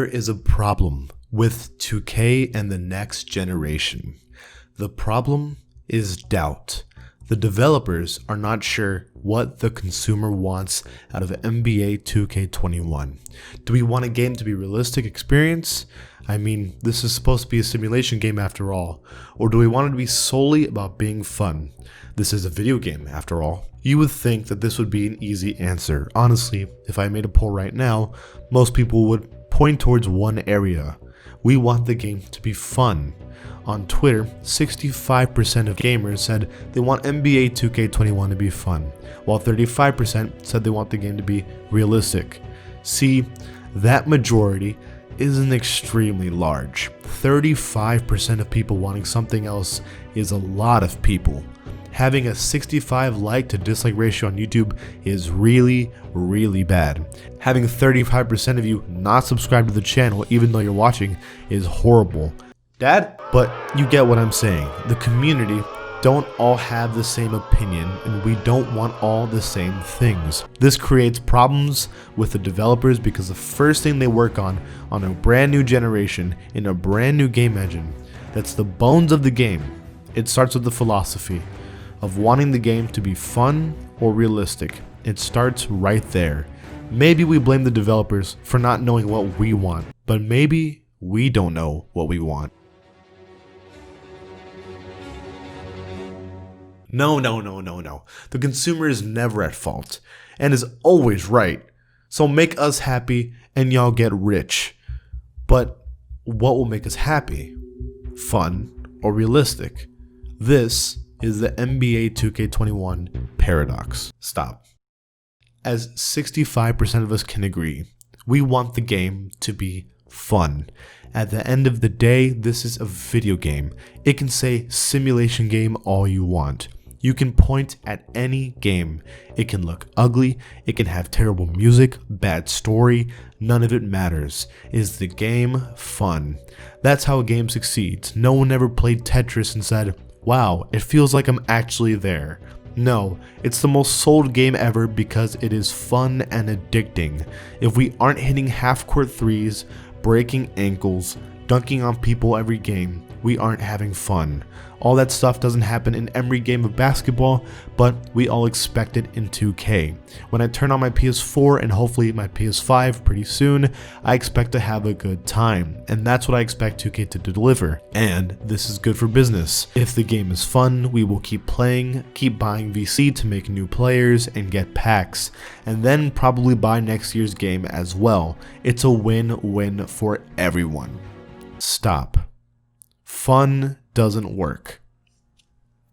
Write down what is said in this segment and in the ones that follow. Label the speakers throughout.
Speaker 1: There is a problem with 2K and the next generation. The problem is doubt. The developers are not sure what the consumer wants out of NBA 2K21. Do we want a game to be a realistic experience? I mean, this is supposed to be a simulation game after all. Or do we want it to be solely about being fun? This is a video game after all. You would think that this would be an easy answer. Honestly, if I made a poll right now, most people would point towards one area. We want the game to be fun. On Twitter, 65% of gamers said they want NBA 2K21 to be fun, while 35% said they want the game to be realistic. See, that majority isn't extremely large. 35% of people wanting something else is a lot of people. Having a 65 like to dislike ratio on YouTube is really bad. Having 35% of you not subscribe to the channel even though you're watching is horrible. Dad? But you get what I'm saying. The community don't all have the same opinion and we don't want all the same things. This creates problems with the developers because the first thing they work on a brand new generation in a brand new game engine, that's the bones of the game. It starts with the philosophy of wanting the game to be fun or realistic. It starts right there. Maybe we blame the developers for not knowing what we want, but maybe we don't know what we want. No. The consumer is never at fault and is always right. So make us happy and y'all get rich. But what will make us happy? Fun or realistic? This is the NBA 2K21 paradox. Stop. As 65% of us can agree, we want the game to be fun. At the end of the day, this is a video game. It can say simulation game all you want. You can point at any game. It can look ugly, it can have terrible music, bad story, none of it matters. Is the game fun? That's how a game succeeds. No one ever played Tetris and said, wow, it feels like I'm actually there. No, it's the most sold game ever because it is fun and addicting. If we aren't hitting half-court threes, breaking ankles, dunking on people every game, we aren't having fun. All that stuff doesn't happen in every game of basketball, but we all expect it in 2K. When I turn on my PS4 and hopefully my PS5 pretty soon, I expect to have a good time, and that's what I expect 2K to deliver. And this is good for business. If the game is fun, we will keep playing, keep buying VC to make new players and get packs, and then probably buy next year's game as well. It's a win-win for everyone. Stop. Fun doesn't work.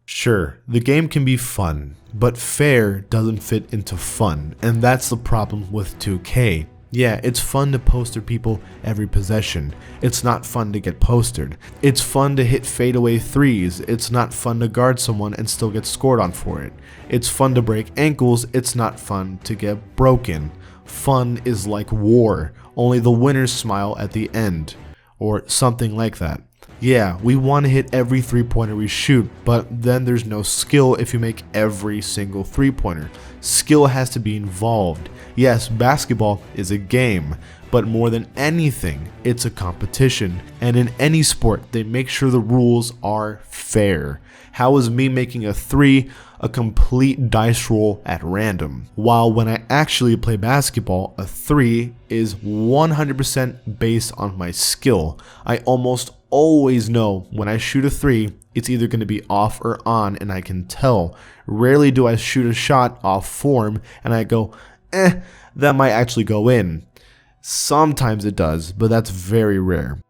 Speaker 1: Sure, the game can be fun, but fair doesn't fit into fun, and that's the problem with 2K. Yeah, it's fun to poster people every possession. It's not fun to get postered. It's fun to hit fadeaway threes. It's not fun to guard someone and still get scored on for it. It's fun to break ankles. It's not fun to get broken. Fun is like war, only the winners smile at the end, or something like that. Yeah, we want to hit every three-pointer we shoot, but then there's no skill if you make every single three-pointer. Skill has to be involved. Yes, basketball is a game, but more than anything, it's a competition. And in any sport, they make sure the rules are fair. How is me making a three a complete dice roll at random? While when I actually play basketball, a three is 100% based on my skill. I almost always know when I shoot a three, it's either going to be off or on, and I can tell. Rarely do I shoot a shot off form and I go, that might actually go in. Sometimes it does, but that's very rare.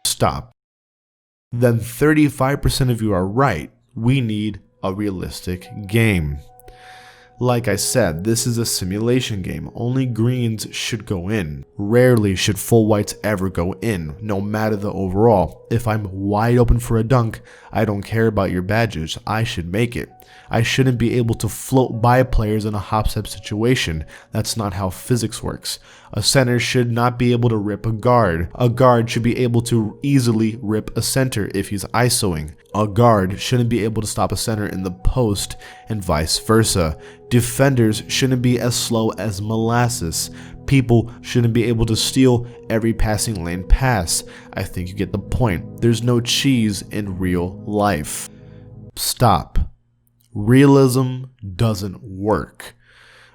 Speaker 1: Stop. Then 35% of you are right. We need a realistic game. Like I said, this is a simulation game. Only greens should go in. Rarely should full whites ever go in, no matter the overall. If I'm wide open for a dunk, I don't care about your badges. I should make it. I shouldn't be able to float by players in a hop-step situation. That's not how physics works. A center should not be able to rip a guard. A guard should be able to easily rip a center if he's isoing. A guard shouldn't be able to stop a center in the post and vice versa. Defenders shouldn't be as slow as molasses. People shouldn't be able to steal every passing lane pass. I think you get the point. There's no cheese in real life. Stop. Realism doesn't work.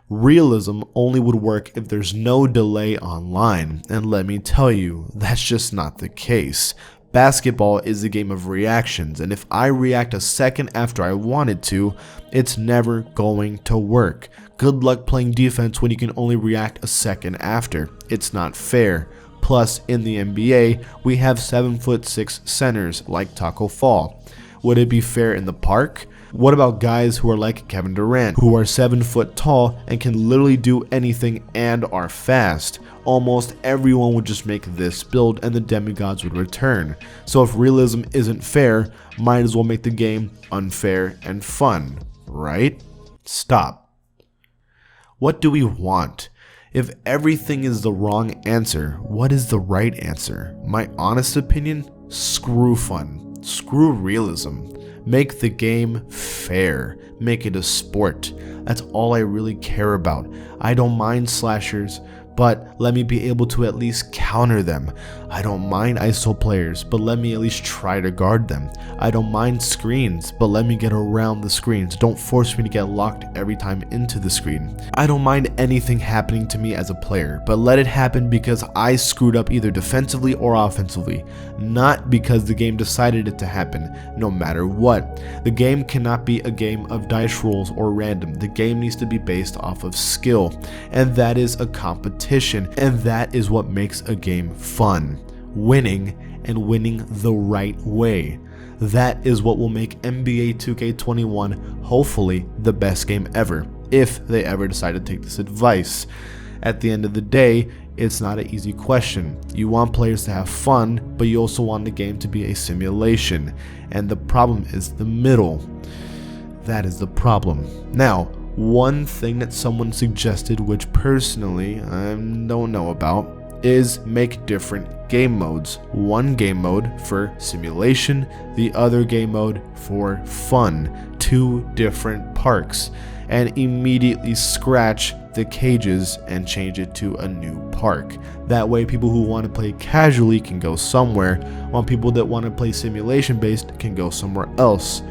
Speaker 1: Realism only would work if there's no delay online, and let me tell you, that's just not the case. Basketball is a game of reactions, and if I react a second after I wanted to, it's never going to work. Good luck playing defense when you can only react a second after. It's not fair. Plus, in the NBA, we have 7'6" centers like Taco Fall. Would it be fair in the park? What about guys who are like Kevin Durant, who are 7 foot tall and can literally do anything and are fast? Almost everyone would just make this build and the demigods would return. So if realism isn't fair, might as well make the game unfair and fun, right? Stop. What do we want? If everything is the wrong answer, what is the right answer? My honest opinion? Screw fun. Screw realism. Make the game fair. Make it a sport. That's all I really care about. I don't mind slashers, but let me be able to at least counter them. I don't mind ISO players, but let me at least try to guard them. I don't mind screens, but let me get around the screens. Don't force me to get locked every time into the screen. I don't mind anything happening to me as a player, but let it happen because I screwed up either defensively or offensively, not because the game decided it to happen, no matter what. The game cannot be a game of dice rolls or random. The game needs to be based off of skill, and that is a competition, and that is what makes a game fun. Winning, and winning the right way. That is what will make NBA 2K21 hopefully the best game ever, if they ever decide to take this advice. At the end of the day, it's not an easy question. You want players to have fun, but you also want the game to be a simulation, and the problem is the middle. That is the problem. Now, one thing that someone suggested, which personally I don't know about, is make different game modes. One game mode for simulation, the other game mode for fun. Two different parks, and immediately scratch the cages and change it to a new park. That way people who want to play casually can go somewhere, while people that want to play simulation based can go somewhere else.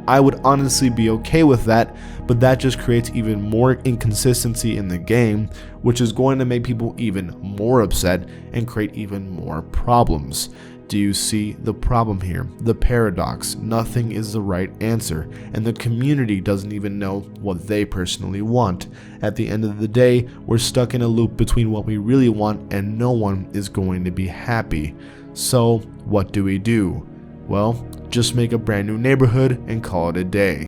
Speaker 1: I would honestly be okay with that, but that just creates even more inconsistency in the game, which is going to make people even more upset and create even more problems. Do you see the problem here? The paradox. Nothing is the right answer, and the community doesn't even know what they personally want. At the end of the day, we're stuck in a loop between what we really want and no one is going to be happy. So, what do? Well, just make a brand new neighborhood and call it a day.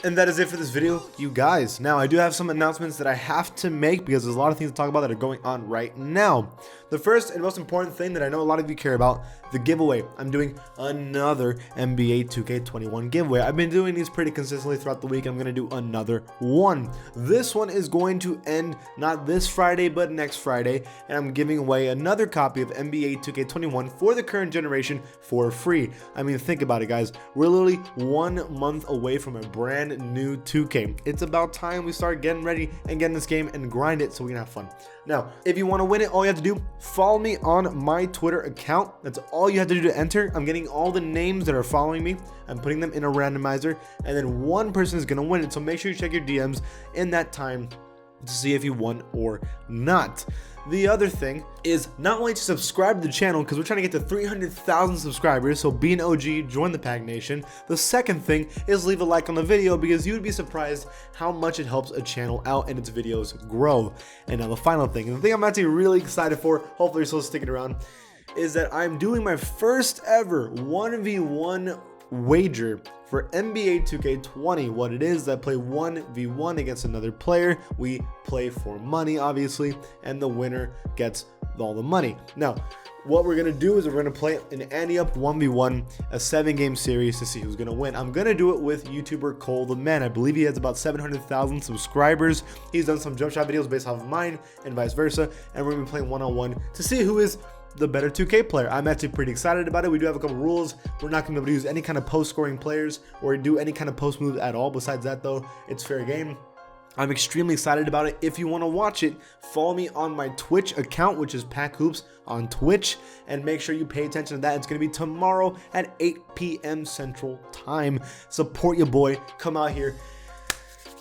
Speaker 1: And that is it for this video, you guys. Now, I do have some announcements that I have to make because there's a lot of things to talk about that are going on right now. The first and most important thing that I know a lot of you care about, the giveaway. I'm doing another NBA 2K21 giveaway. I've been doing these pretty consistently throughout the week. I'm going to do another one. This one is going to end not this Friday, but next Friday. And I'm giving away another copy of NBA 2K21 for the current generation for free. I mean, think about it, guys. We're literally 1 month away from a brand new 2K. It's about time we start getting ready and getting this game and grind it so we can have fun. Now, if you want to win it, all you have to do, follow me on my Twitter account. That's all you have to do to enter. I'm getting all the names that are following me. I'm putting them in a randomizer, and then one person is going to win it. So make sure you check your DMs in that time to see if you won or not. The other thing is not only to subscribe to the channel, because we're trying to get to 300,000 subscribers, so be an OG, join the Pack Nation. The second thing is leave a like on the video, because you would be surprised how much it helps a channel out and its videos grow. And now the final thing, and the thing I'm actually really excited for, hopefully you're still sticking around, is that I'm doing my first ever 1v1 wager for NBA 2K20. What it is, I play 1v1 against another player. We play for money, obviously, and the winner gets all the money. Now, what we're gonna do is we're gonna play an ante up 1v1, a 7-game series to see who's gonna win. I'm gonna do it with YouTuber Cole the Man. I believe he has about 700,000 subscribers. He's done some jump shot videos based off of mine and vice versa, and we're gonna be playing one-on-one to see who is the better 2K player. I'm actually pretty excited about it. We do have a couple rules. We're not going to be able to use any kind of post scoring players or do any kind of post moves at all. Besides that, though, it's fair game. I'm extremely excited about it. If you want to watch it, follow me on my Twitch account, which is Pack Hoops on Twitch, and make sure you pay attention to that. It's going to be tomorrow at 8 p.m. Central Time. Support your boy. Come out here.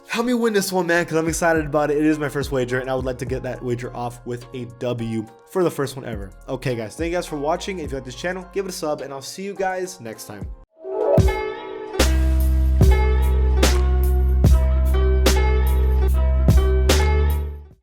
Speaker 1: Help me win this one, man, because I'm excited about it. It is my first wager, and I would like to get that wager off with a W for the first one ever. Okay, guys. Thank you guys for watching. If you like this channel, give it a sub, and I'll see you guys next time.